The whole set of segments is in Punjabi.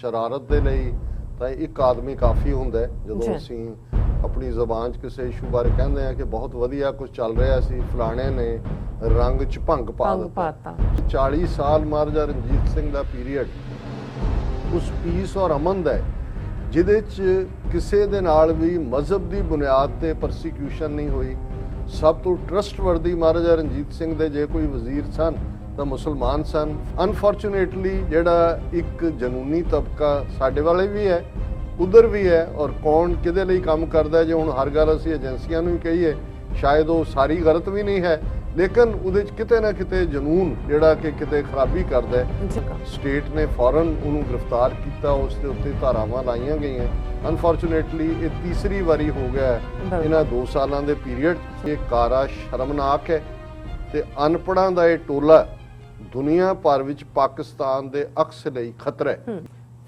शरारत के लिए तो एक आदमी काफ़ी होंगे जो असी अपनी जबान च किसी इशू बारे कहते हैं कि बहुत वधिया कुछ चल रहा सी, फलाने ने रंग च भंग पा दिता। 40 साल महाराजा रणजीत सिंह का पीरीयड उस पीस और अमन का है जिहदे च किसी दे नाल भी मजहब की बुनियाद ते परसीक्यूशन नहीं हुई। सब तो ट्रस्टवर्दी महाराजा रणजीत सिंह दे जे कोई वजीर सन तो मुसलमान सन। अनफॉर्चुनेटली जिहड़ा एक जनूनी तबका साडे वाले भी है उधर भी है, और कौन किहदे लई काम करदा है, जो हुण हर गल असीं एजेंसियां नूं ही कहीए शायद वो सारी गलत भी नहीं है, लेकिन उहदे च किते ना किते जनून जिहड़ा कि किते खराबी करदा है। स्टेट ने फौरन उहनूं गिरफ्तार किया, उस दे उत्ते धारावां लाईआं गईआं। अनफॉर्चुनेटली ये तीसरी वारी हो गया है इन्हां 2 सालां दे पीरीयड। ये कारा शर्मनाक है ते अनपढ़ां दा ये टोला दुनिया भर विच पाकिस्तान दे अक्स लई खतरा है।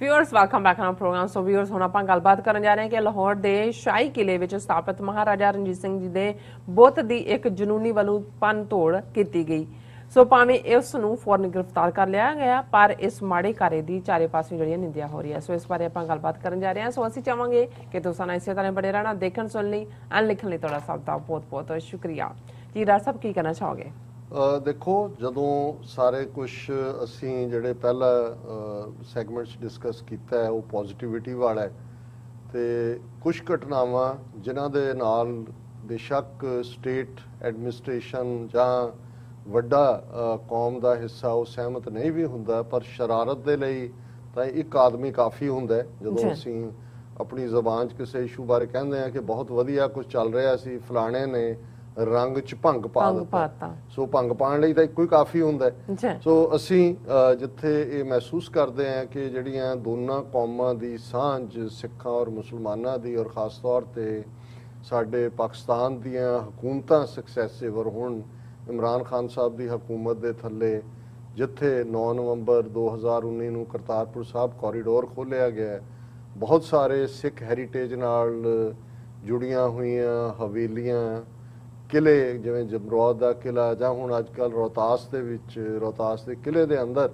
Viewers welcome back on programme. So viewers हुण आपां गलबात करन जा रहे हैं कि लाहौर दे शाही किले विच स्थापित महाराजा रणजीत सिंह जी दे बुत दी एक जनूनी वल्लों भन तोड़ कीती गई। सो भावें इस नूं फौरन गिरफ्तार कर लिया गया, पर इस माड़े कार्य दी चारे पासों जिहड़ी निंदिया हो रही है। सो इस बारे आपां गलबात करन जा रहे हैं। सो असीं चाहांगे कि तुसां इसे तरह बने रहना, देखण सुन लई एंड लिखण लई तुहाडा सब दा बहुत बहुत शुक्रिया जी। डॉक्टर साहब की कहना चाहोगे? देखो जदों सारे कुछ असी जिहड़े पहला सैगमेंट्स डिस्कस किया है वो पॉजिटिविटी वाला है, तो कुछ घटनावां जिन्हां दे नाल बेशक स्टेट एडमिनिस्ट्रेशन जां वड्डा कौम का हिस्सा वो सहमत नहीं भी हुंदा, पर शरारत के लिए तो एक आदमी काफ़ी हुंदा जो असी अपनी जबान च किसी इशू बारे कहते हैं कि बहुत वधिया कुछ चल रहा सी, फलाने ने रंग च भंग पा दिता। सो भंग पाने लई तां इक्को ही काफ़ी हुंदा है। सो असी जिथे ये महसूस करते हैं कि जिहड़ियां दोनों कौमां दी सांझ सिखां और मुसलमानां दी और खास तौर ते साडे पाकिस्तान दीयां हुकूमतां सक्सैसिव और हुण इमरान खान साहब की हुकूमत के थले जिथे 9 नवंबर 2019 नूं करतारपुर साहब कॉरीडोर खोलिया गया, बहुत सारे सिख हैरीटेज नाल जुड़ियां हुईयां हवेलियां किले जिवें जमरौद का किला जां हुण अजकल रोहतास के किले के अंदर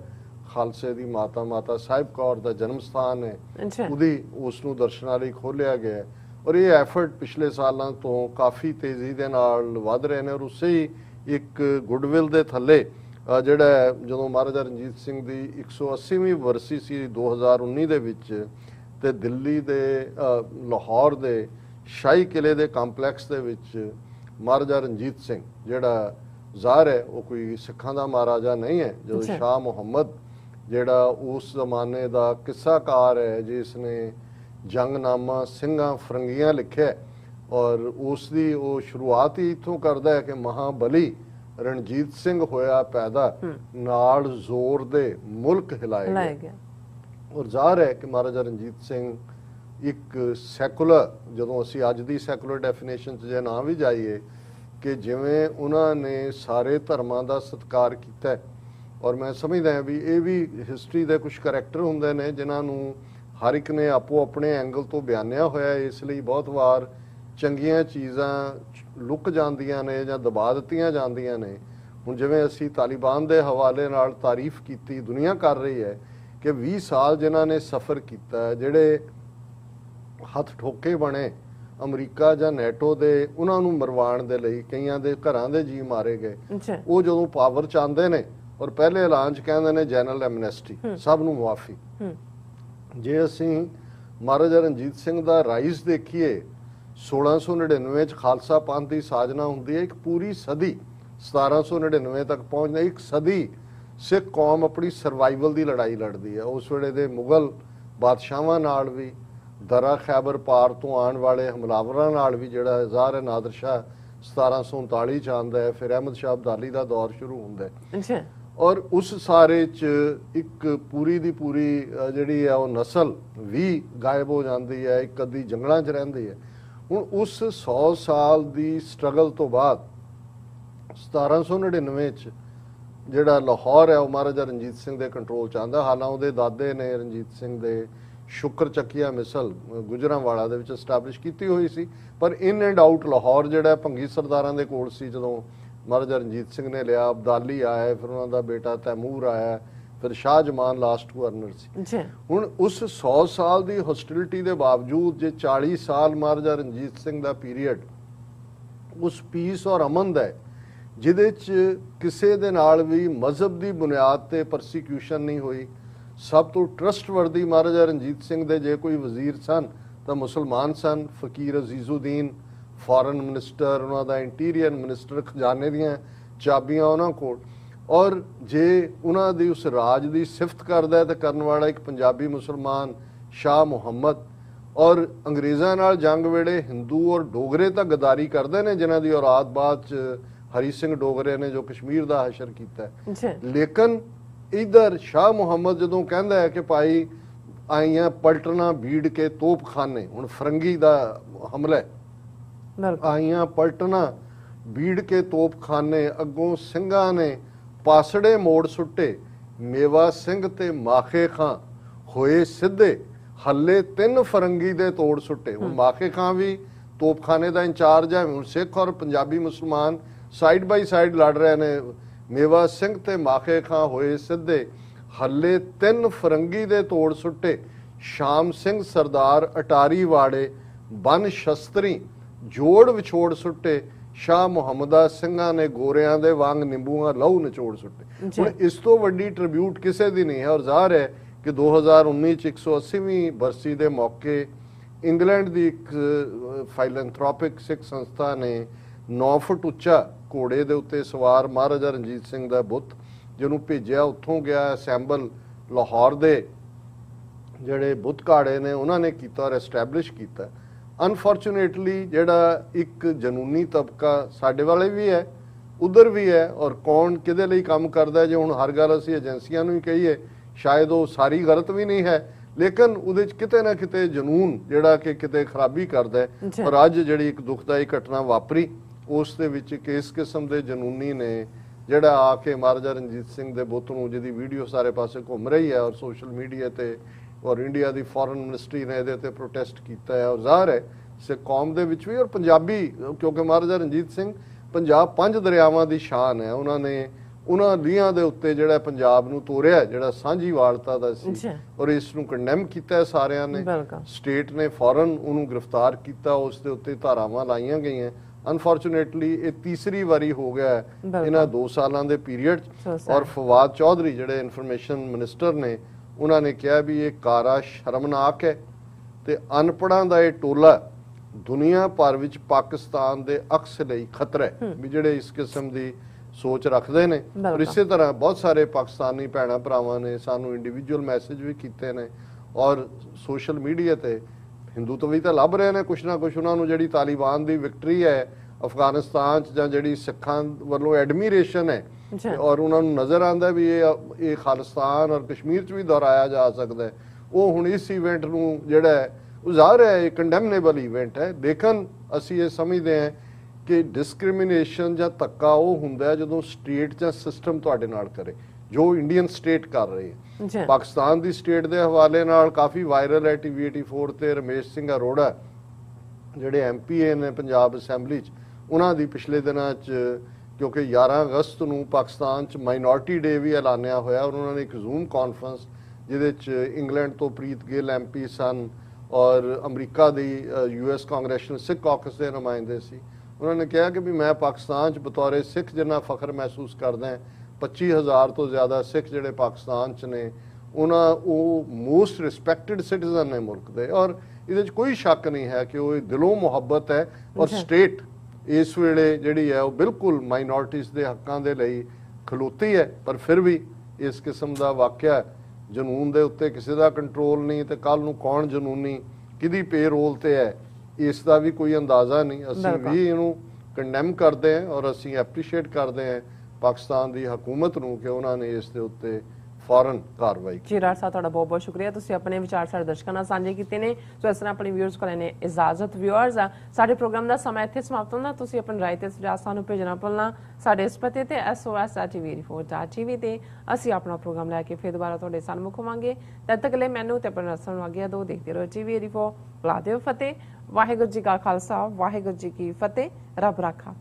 खालसे की माता साहिब कौर का जन्म स्थान है, उहदी उसनूं दर्शनां लई खोलिया गया। और ये एफर्ट पिछले सालों तो काफ़ी तेज़ी दे नाल वध रहे हैं, और उससे ही एक गुडविल दे थले जिहड़ा जदों महाराजा रणजीत सिंह की 180वीं वरसी सी 2019 दे विच ते दिल्ली दे लाहौर दे शाही किले दे कंपलैक्स दे विच महाराजा रणजीत सिंह जिहड़ा ज़ाहिर है वो कोई सिखां दा महाराजा नहीं है, जो शाह मुहम्मद जिहड़ा उस जमाने का किस्साकार है जिसने जंगनामा सिंघां फरंगियां लिखिया, और उसकी वो शुरुआत ही इत्थों करता है कि महाबली रणजीत सिंह होया पैदा नाल जोर दे मुल्क हिलाया गया। और ज़ाहिर है कि महाराजा रणजीत सिंह एक सैकुलर जदों असी अज दी सैकुलर डेफिनेशन जे ना भी जाइए कि जिवें उन्होंने सारे धर्मां दा सत्कार किया, और मैं समझदा भी ये भी हिस्टरी दे कुछ करैक्टर हुंदे ने जिन्हां नूं हर एक ने आपो अपने एंगल तो बयानिया होया, इसलिए बहुत वार चंगियां चीज़ां लुक जांदियां ने जां दबा दित्तियां जांदियां ने। हुण जिवें असी तालिबान दे हवाले नाल तारीफ कीती, दुनिया कर रही है कि 20 साल जिन्हां ने सफ़र किया, जिहड़े हथ ठोके बने अमरीका जां नैटो दे उन्हां नूं मरवाण दे लई कईयां दे घरां दे जी मारे गए, वो जदों पावर च आंदे ने और पहले ऐलान च कहंदे ने जनरल एमनेस्टी सब नूं मुआफ़ी। जे असी महाराजा रणजीत सिंह दा राइज देखिए 1699 च खालसा पंथ की साजना हुंदी है, एक पूरी सदी 1799 तक पहुंचना, एक सदी सिख कौम अपनी सर्वाइवल की लड़ाई लड़ती है। उस वेले दे मुगल बादशाहां नाल भी दरा खैबर पार तो आने वाले हमलावरां नाल भी जिहड़ा ज़ाहिर है नादर शाह 1739 च आंदा है, फिर अहमद शाह अब्दाली का दौर शुरू होंदा है, और उस सारे च एक पूरी दी पूरी जिहड़ी है वो नस्ल भी गायब हो जाती है, एक अद्धी जंगलां च रहिंदी है। हुण उस 100 साल की स्ट्रगल तो बाद 1799 च जिहड़ा लाहौर है वो महाराजा रणजीत सिंह के कंट्रोल च आंदा। हालां उहदे दादे ने रणजीत सिंह दे शुक्र चक्किया मिसल गुजरांवाला दे विच एस्टैबलिश की हुई सी, पर इन एंड आउट लाहौर जिहड़ा भंगी सरदारां दे कोल सी जदों महाराजा रणजीत सिंह ने लिया, अब्दाली आया, फिर उन्हों का बेटा तैमूर आया, ਫਿਰ ਸ਼ਾਹ ਜਮਾਨ ਲਾਸਟ ਗਵਰਨਰ ਸੀ। ਜੀ ਹੁਣ ਉਸ 100 ਸਾਲ ਦੀ ਹੌਸਟਿਲਿਟੀ ਦੇ ਬਾਵਜੂਦ ਜੇ 40 ਸਾਲ ਮਹਾਰਾਜਾ ਰਣਜੀਤ ਸਿੰਘ ਦਾ ਪੀਰੀਅਡ ਉਸ ਪੀਸ ਔਰ ਅਮਨ ਦਾ ਹੈ, ਜਿਹਦੇ 'ਚ ਕਿਸੇ ਦੇ ਨਾਲ ਵੀ ਮਜ਼ਹਬ ਦੀ ਬੁਨਿਆਦ ਤੇ ਪਰਸੀਕਿਊਸ਼ਨ ਨਹੀਂ ਹੋਈ। ਸਭ ਤੋਂ ਟਰਸਟਵਰਦੀ ਮਹਾਰਾਜਾ ਰਣਜੀਤ ਸਿੰਘ ਦੇ ਜੇ ਕੋਈ ਵਜ਼ੀਰ ਸਨ ਤਾਂ ਮੁਸਲਮਾਨ ਸਨ। ਫਕੀਰ ਅਜ਼ੀਜ਼ੁਦੀਨ ਫੋਰਨ ਮਿਨਿਸਟਰ, ਉਹਨਾਂ ਦਾ ਇੰਟੀਰੀਅਰ ਮਿਨਿਸਟਰ, ਖਜ਼ਾਨੇ ਦੀਆਂ ਚਾਬੀਆਂ ਉਹਨਾਂ ਕੋਲ। ਔਰ ਜੇ ਉਹਨਾਂ ਦੀ ਉਸ ਰਾਜ ਦੀ ਸਿਫਤ ਕਰਦਾ ਹੈ ਤਾਂ ਕਰਨ ਵਾਲਾ ਇੱਕ ਪੰਜਾਬੀ ਮੁਸਲਮਾਨ ਸ਼ਾਹ ਮੁਹੰਮਦ। ਔਰ ਅੰਗਰੇਜ਼ਾਂ ਨਾਲ ਜੰਗ ਵੇਲੇ ਹਿੰਦੂ ਔਰ ਡੋਗਰੇ ਤਾਂ ਗਦਾਰੀ ਕਰਦੇ ਨੇ, ਜਿਨ੍ਹਾਂ ਦੀ ਔਲਾਦ ਬਾਅਦ 'ਚ ਹਰੀ ਸਿੰਘ ਡੋਗਰੇ ਨੇ ਜੋ ਕਸ਼ਮੀਰ ਦਾ ਹਸ਼ਰ ਕੀਤਾ ਹੈ। ਲੇਕਿਨ ਇਧਰ ਸ਼ਾਹ ਮੁਹੰਮਦ ਜਦੋਂ ਕਹਿੰਦਾ ਹੈ ਕਿ ਭਾਈ ਆਈਆਂ ਪਲਟਣਾ ਬੀੜ ਕੇ ਤੋਪਖਾਨੇ, ਹੁਣ ਫਰੰਗੀ ਦਾ ਹਮਲਾ ਹੈ, ਆਈਆਂ ਪਲਟਣਾ ਬੀੜ ਕੇ ਤੋਪਖਾਨੇ, ਅੱਗੋਂ ਸਿੰਘਾਂ ਨੇ ਪਾਸੜੇ ਮੋੜ ਸੁੱਟੇ, ਮੇਵਾ ਸਿੰਘ ਤੇ ਮਾਖੇ ਖਾਂ ਹੋਏ ਸਿੱਧੇ, ਹੱਲੇ 3 ਫਰੰਗੀ ਦੇ ਤੋੜ ਸੁੱਟੇ। ਹੁਣ ਮਾਖੇ ਖਾਂ ਵੀ ਤੋਪਖਾਨੇ ਦਾ ਇੰਚਾਰਜ ਹੈ। ਹੁਣ ਸਿੱਖ ਔਰ ਪੰਜਾਬੀ ਮੁਸਲਮਾਨ ਸਾਈਡ ਬਾਈ ਸਾਈਡ ਲੜ ਰਹੇ ਨੇ। ਮੇਵਾ ਸਿੰਘ ਤੇ ਮਾਖੇ ਖਾਂ ਹੋਏ ਸਿੱਧੇ, ਹੱਲੇ 3 ਫਰੰਗੀ ਦੇ ਤੋੜ ਸੁੱਟੇ, ਸ਼ਾਮ ਸਿੰਘ ਸਰਦਾਰ ਅਟਾਰੀ ਵਾੜੇ, ਬਨ ਸ਼ਸਤਰੀ ਜੋੜ ਵਿਛੋੜ ਸੁੱਟੇ, ਸ਼ਾਹ ਮੁਹੰਮਦਾ ਸਿੰਘਾਂ ਨੇ ਗੋਰਿਆਂ ਦੇ ਵਾਂਗ ਨਿੰਬੂਆਂ ਲਹੂ ਨਿਚੋੜ ਸੁੱਟੇ। ਹੁਣ ਇਸ ਤੋਂ ਵੱਡੀ ਟ੍ਰਿਬਿਊਟ ਕਿਸੇ ਦੀ ਨਹੀਂ ਹੈ। ਔਰ ਜ਼ਾਹਰ ਹੈ ਕਿ 2019 ਚ 180ਵੀਂ ਬਰਸੀ ਦੇ ਮੌਕੇ ਇੰਗਲੈਂਡ ਦੀ ਇੱਕ ਫਿਲੈਂਥਰੋਪਿਕ ਸਿੱਖ ਸੰਸਥਾ ਨੇ 9 ਫੁੱਟ ਉੱਚਾ ਘੋੜੇ ਦੇ ਉੱਤੇ ਸਵਾਰ ਮਹਾਰਾਜਾ ਰਣਜੀਤ ਸਿੰਘ ਦਾ ਬੁੱਤ, ਜਿਹਨੂੰ ਭੇਜਿਆ, ਉੱਥੋਂ ਗਿਆ ਅਸੈਂਬਲ, ਲਾਹੌਰ ਦੇ ਜਿਹੜੇ ਬੁੱਤ ਘਾੜੇ ਨੇ ਉਹਨਾਂ ਨੇ ਕੀਤਾ ਔਰ ਐਸਟੈਬਲਿਸ਼ ਕੀਤਾ। ਅਨਫੋਰਚੂਨੇਟਲੀ ਜਿਹੜਾ ਇੱਕ ਜਨੂਨੀ ਤਬਕਾ ਸਾਡੇ ਵਾਲੇ ਵੀ ਹੈ, ਉਧਰ ਵੀ ਹੈ, ਔਰ ਕੌਣ ਕਿਹਦੇ ਲਈ ਕੰਮ ਕਰਦਾ, ਜੇ ਹੁਣ ਹਰ ਗੱਲ ਅਸੀਂ ਏਜੰਸੀਆਂ ਨੂੰ ਹੀ ਕਹੀਏ ਸ਼ਾਇਦ ਉਹ ਸਾਰੀ ਗਲਤ ਵੀ ਨਹੀਂ ਹੈ, ਲੇਕਿਨ ਉਹਦੇ 'ਚ ਕਿਤੇ ਨਾ ਕਿਤੇ ਜਨੂਨ ਜਿਹੜਾ ਕਿ ਕਿਤੇ ਖਰਾਬੀ ਕਰਦਾ ਹੈ। ਔਰ ਅੱਜ ਜਿਹੜੀ ਇੱਕ ਦੁਖਦਾਈ ਘਟਨਾ ਵਾਪਰੀ, ਉਸ ਦੇ ਵਿੱਚ ਇਸ ਕਿਸਮ ਦੇ ਜਨੂਨੀ ਨੇ ਜਿਹੜਾ ਆ ਕੇ ਮਹਾਰਾਜਾ ਰਣਜੀਤ ਸਿੰਘ ਦੇ ਬੁੱਤ ਨੂੰ, ਜਿਹਦੀ ਵੀਡੀਓ ਸਾਰੇ ਪਾਸੇ ਘੁੰਮ ਰਹੀ ਹੈ ਔਰ ਸੋਸ਼ਲ ਮੀਡੀਆ ਤੇ, ਔਰ ਇੰਡੀਆ ਦੀ ਫੋਰਨ ਮਿਨਿਸਟਰੀ ਨੇ ਇਹਦੇ ਤੇ ਪ੍ਰੋਟੈਸਟ ਕੀਤਾ ਹੈ। ਔਰ ਜ਼ਾਹਰ ਹੈ ਸਿੱਖ ਕੌਮ ਦੇ ਵਿੱਚ ਵੀ ਔਰ ਪੰਜਾਬੀ, ਕਿਉਂਕਿ ਮਹਾਰਾਜਾ ਰਣਜੀਤ ਸਿੰਘ ਪੰਜਾਬ 5 ਦਰਿਆਵਾਂ ਦੀ ਸ਼ਾਨ ਹੈ। ਉਹਨਾਂ ਨੇ ਉਹਨਾਂ ਲੀਹਾਂ ਦੇ ਉੱਤੇ ਜਿਹੜਾ ਪੰਜਾਬ ਨੂੰ ਤੋਰਿਆ, ਜਿਹੜਾ ਸਾਂਝੀਵਾਲਤਾ ਦਾ ਸੀ, ਔਰ ਇਸ ਨੂੰ ਕੰਡੈਮ ਕੀਤਾ ਹੈ ਸਾਰਿਆਂ ਨੇ। ਸਟੇਟ ਨੇ ਫੌਰਨ ਉਹਨੂੰ ਗ੍ਰਿਫਤਾਰ ਕੀਤਾ, ਉਸ ਦੇ ਉੱਤੇ ਧਾਰਾਵਾਂ ਲਾਈਆਂ ਗਈਆਂ। ਅਨਫੋਰਚੂਨੇਟਲੀ ਇਹ ਤੀਸਰੀ ਵਾਰੀ ਹੋ ਗਿਆ ਇਹਨਾਂ 2 ਸਾਲਾਂ ਦੇ ਪੀਰੀਅਡ। ਔਰ ਫਵਾਦ ਚੌਧਰੀ ਜਿਹੜੇ ਇਨਫੋਰਮੇਸ਼ਨ ਮਿਨਿਸਟਰ ਨੇ, ਉਹਨਾਂ ਨੇ ਕਿਹਾ ਵੀ ਇਹ ਕਾਰਾ ਸ਼ਰਮਨਾਕ ਹੈ ਤੇ ਅਨਪੜ੍ਹਾਂ ਦਾ ਇਹ ਟੋਲਾ ਦੁਨੀਆ ਭਰ ਵਿੱਚ ਪਾਕਿਸਤਾਨ ਦੇ ਅਕਸ ਲਈ ਖਤਰਾ ਹੈ, ਵੀ ਜਿਹੜੇ ਇਸ ਕਿਸਮ ਦੀ ਸੋਚ ਰੱਖਦੇ ਨੇ। ਔਰ ਇਸੇ ਤਰ੍ਹਾਂ ਬਹੁਤ ਸਾਰੇ ਪਾਕਿਸਤਾਨੀ ਭੈਣਾਂ ਭਰਾਵਾਂ ਨੇ ਸਾਨੂੰ ਇੰਡੀਵਿਜੂਅਲ ਮੈਸੇਜ ਵੀ ਕੀਤੇ ਨੇ, ਔਰ ਸੋਸ਼ਲ ਮੀਡੀਆ ਤੇ ਹਿੰਦੂ ਤੋਂ ਵੀ ਤਾਂ ਲੱਭ ਰਹੇ ਨੇ ਕੁਛ ਨਾ ਕੁਛ। ਉਹਨਾਂ ਨੂੰ ਜਿਹੜੀ ਤਾਲਿਬਾਨ ਦੀ ਵਿਕਟਰੀ ਹੈ ਅਫਗਾਨਿਸਤਾਨ 'ਚ, ਜਾਂ ਜਿਹੜੀ ਸਿੱਖਾਂ ਵੱਲੋਂ ਐਡਮੀਰੇਸ਼ਨ ਹੈ, ਔਰ ਉਹਨਾਂ ਨੂੰ ਨਜ਼ਰ ਆਉਂਦਾ ਵੀ ਇਹ ਖਾਲਿਸਤਾਨ ਔਰ ਕਸ਼ਮੀਰ 'ਚ ਵੀ ਦੁਹਰਾਇਆ ਜਾ ਸਕਦਾ ਹੈ, ਉਹ ਹੁਣ ਇਸ ਇਵੈਂਟ ਨੂੰ ਜਿਹੜਾ ਹੈ ਉਹ ਜ਼ਾਹਰ ਹੈ ਇਹ ਕੰਡੈਮਨੇਬਲ ਇਵੈਂਟ ਹੈ। ਲੇਕਿਨ ਅਸੀਂ ਇਹ ਸਮਝਦੇ ਹਾਂ ਕਿ ਡਿਸਕ੍ਰਿਮੀਨੇਸ਼ਨ ਜਾਂ ਧੱਕਾ ਉਹ ਹੁੰਦਾ ਹੈ ਜਦੋਂ ਸਟੇਟ ਜਾਂ ਸਿਸਟਮ ਤੁਹਾਡੇ ਨਾਲ ਕਰੇ, ਜੋ ਇੰਡੀਅਨ ਸਟੇਟ ਕਰ ਰਹੀ ਹੈ। ਪਾਕਿਸਤਾਨ ਦੀ ਸਟੇਟ ਦੇ ਹਵਾਲੇ ਨਾਲ ਕਾਫੀ ਵਾਇਰਲ ਹੈ TV 84 ਤੇ ਰਮੇਸ਼ ਸਿੰਘ ਅਰੋੜਾ ਜਿਹੜੇ MPA ਨੇ ਪੰਜਾਬ ਅਸੈਂਬਲੀ 'ਚ, ਉਹਨਾਂ ਦੀ ਪਿਛਲੇ ਦਿਨਾਂ 'ਚ, ਕਿਉਂਕਿ 11 ਅਗਸਤ ਨੂੰ ਪਾਕਿਸਤਾਨ 'ਚ ਮਾਈਨੋਰਟੀ ਡੇ ਵੀ ਐਲਾਨਿਆ ਹੋਇਆ, ਔਰ ਉਹਨਾਂ ਨੇ ਇੱਕ ਜ਼ੂਮ ਕਾਨਫਰੰਸ ਜਿਹਦੇ 'ਚ ਇੰਗਲੈਂਡ ਤੋਂ ਪ੍ਰੀਤ ਗਿੱਲ MP ਸਨ ਔਰ ਅਮਰੀਕਾ ਦੀ US ਕਾਂਗਰੈਸ਼ਨਲ ਸਿੱਖ ਕਾਕਸ ਦੇ ਨੁਮਾਇੰਦੇ ਸੀ। ਉਹਨਾਂ ਨੇ ਕਿਹਾ ਕਿ ਵੀ ਮੈਂ ਪਾਕਿਸਤਾਨ 'ਚ ਬਤੌਰੇ ਸਿੱਖ ਜਿੰਨਾ ਫਖਰ ਮਹਿਸੂਸ ਕਰਦਾ, 25,000 ਤੋਂ ਜ਼ਿਆਦਾ ਸਿੱਖ ਜਿਹੜੇ ਪਾਕਿਸਤਾਨ 'ਚ ਨੇ, ਉਹ ਮੋਸਟ ਰਿਸਪੈਕਟਡ ਸਿਟੀਜ਼ਨ ਨੇ ਮੁਲਕ ਦੇ, ਔਰ ਇਹਦੇ 'ਚ ਕੋਈ ਸ਼ੱਕ ਨਹੀਂ ਹੈ ਕਿ ਉਹ ਦਿਲੋਂ ਮੁਹੱਬਤ ਹੈ। ਔਰ ਸਟੇਟ ਇਸ ਵੇਲੇ ਜਿਹੜੀ ਹੈ ਉਹ ਬਿਲਕੁਲ ਮਾਈਨੋਰਟੀਜ਼ ਦੇ ਹੱਕਾਂ ਦੇ ਲਈ ਖਲੋਤੀ ਹੈ, ਪਰ ਫਿਰ ਵੀ ਇਸ ਕਿਸਮ ਦਾ ਵਾਕਿਆ ਜਨੂਨ ਦੇ ਉੱਤੇ ਕਿਸੇ ਦਾ ਕੰਟਰੋਲ ਨਹੀਂ, ਤੇ ਕੱਲ ਨੂੰ ਕੌਣ ਜਨੂਨੀ ਕਿਹਦੀ ਪੇ ਰੋਲ ਤੇ ਹੈ ਇਸ ਦਾ ਵੀ ਕੋਈ ਅੰਦਾਜ਼ਾ ਨਹੀਂ। ਅਸੀਂ ਵੀ ਇਹਨੂੰ ਕੰਡੈਮ ਕਰਦੇ ਹਾਂ ਔਰ ਅਸੀਂ ਐਪਰੀਸ਼ੀਏਟ ਕਰਦੇ ਹਾਂ ਪਾਕਿਸਤਾਨ ਦੀ ਹਕੂਮਤ ਨੂੰ ਕਿ ਉਹਨਾਂ ਨੇ ਇਸ ਦੇ ਉੱਤੇ ਫੌਰਨ ਕਾਰਵਾਈ ਕੀਤੀ। ਜੀ ਰਾਜ ਸਾਹਿਬ, ਤੁਹਾਡਾ ਬਹੁਤ ਬਹੁਤ ਸ਼ੁਕਰੀਆ, ਤੁਸੀਂ ਆਪਣੇ ਵਿਚਾਰ ਸਾਡੇ ਦਰਸ਼ਕਾਂ ਨਾਲ ਸਾਂਝੇ ਕੀਤੇ ਨੇ। ਸੋ ਇਸ ਤਰ੍ਹਾਂ ਆਪਣੇ ਵਿਊਅਰਸ ਕੋਲ ਨੇ ਇਜਾਜ਼ਤ। ਵਿਊਅਰਸ, ਸਾਡੇ ਪ੍ਰੋਗਰਾਮ ਦਾ ਸਮਾਂ ਇੱਥੇ ਸਮਾਪਤ ਹੁੰਦਾ। ਤੁਸੀਂ ਆਪਣੀ ਰਾਏ ਤੇ ਸੁਝਾਅ ਸਾਨੂੰ ਭੇਜਣਾ ਭੁੱਲਣਾ ਸਾਡੇ ਇਸ ਪਤੇ ਤੇ SOS@tv84.tv ਤੇ ਅਸੀਂ ਆਪਣਾ ਪ੍ਰੋਗਰਾਮ ਲੈ ਕੇ ਫਿਰ ਦੁਬਾਰਾ ਤੁਹਾਡੇ ਸਾਹਮਣੇ ਹੋਵਾਂਗੇ। ਤਦ ਤੱਕ ਲਈ ਮੈਨੂੰ ਤੇ ਆਪਣੇ ਰਸਮ ਨੂੰ ਆਗਿਆ ਦਿਓ। ਦੇਖਦੇ ਰਹੋ TV84। ਬੁਲਾ ਦਿਓ ਫਤਿਹ। ਵਾਹਿਗੁਰੂ ਜੀ ਕਾ ਖਾਲਸਾ, ਵਾਹਿਗੁਰੂ ਜੀ ਕੀ ਫਤਿਹ। ਰੱਬ ਰਾਖਾ।